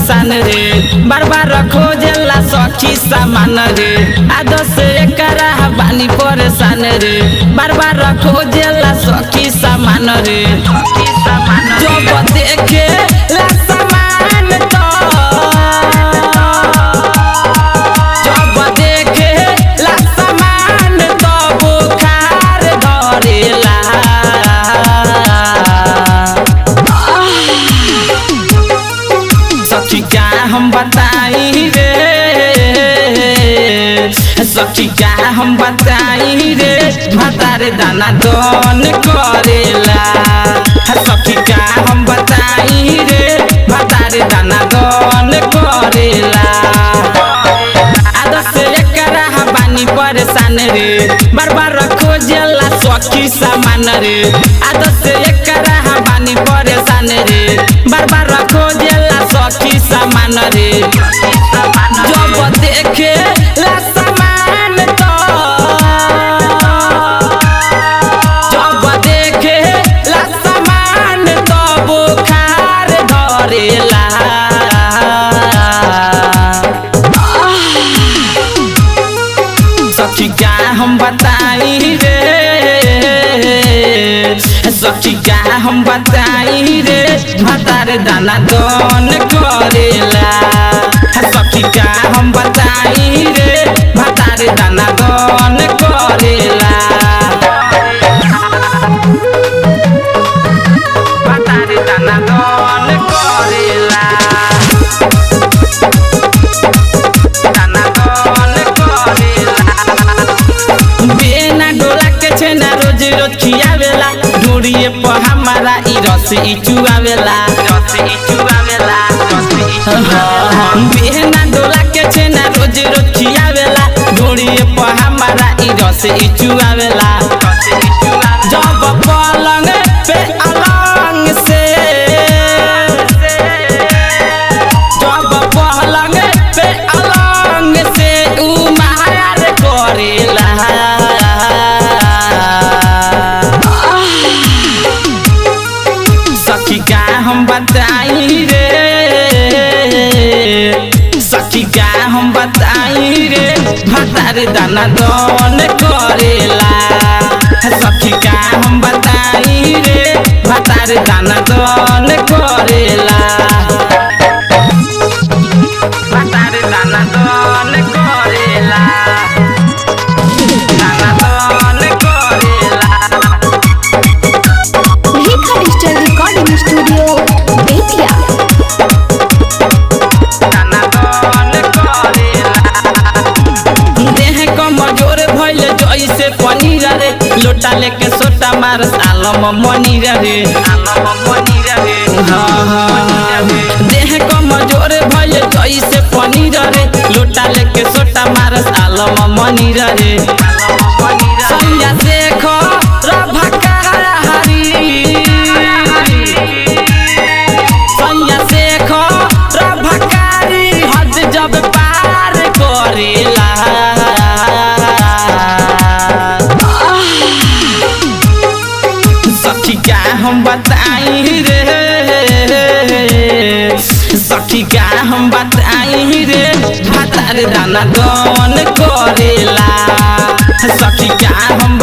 परेशान रे बार बार खोजेला सखी सामान रे आदत से एकरा बानी परेशान रे बार बार खोजेला सखी सामान रे जब देखे ला सामान तो जब देखे ला सामान तो बुखार धरेला सखी क्या हम बताई रे सखी क्या हम बताई रे भतारे दाना दोन करेला सखी क्या हम बताई रे भतारे दाना दोन करेला आदत से एकरा बानी परेशान रे बार बार खोजेला सखी सामान रे आदत से एकरा बानी परेशान रे बार बार खोजेला सखी सामान रे जब देखे ला सामान तो जब देखे ला सामान तो बुखार धरेला सखी क्या हम बताई रे सखी क्या हम बताई रे भतारे दाना दोन करेला सखी क्या हम बताई रे भतारे दाना दोन करेला भतारे दाना दोन करेला दाना दोन करेला बेना डोला के छेना रोज रोज खियावेला ढूढ़िए पर हमारा ई रस ई चुआवेला बेना डोला के छेना रोज रोज खियावेला ढूढ़िए पर हमारा ई रस ई चुआवेला जब पलंग पे अलंग से जब पलंग पे अलंग से उ मार करेला सखी क्या हम बताई रे सखी क्या हम बताई रे भतारे दाना दोन करेला सखी क्या हम बताई रे भतारे दाना दोन करेला भतारे दाना दोन करेला दाना दोन करेला रेखा डिजिटल रिकॉर्डिंग स्टूडियो बेतिया दाना दोन करेला देह कमजोर भइल जइसे पनीर रे लोटा लेके सोटा मार आलम मनीर रे देह कमजोर भइल जइसे पनीर रे लोटा लेके सोटा मार आलम मनीर रे सैया देखो रभकारी सैया देखो रभकारी हद जब पार करेला सखी क्या हम बताई रे सखी क्या हम बताई रे भतारे दाना दोन करेला सखी क्या हम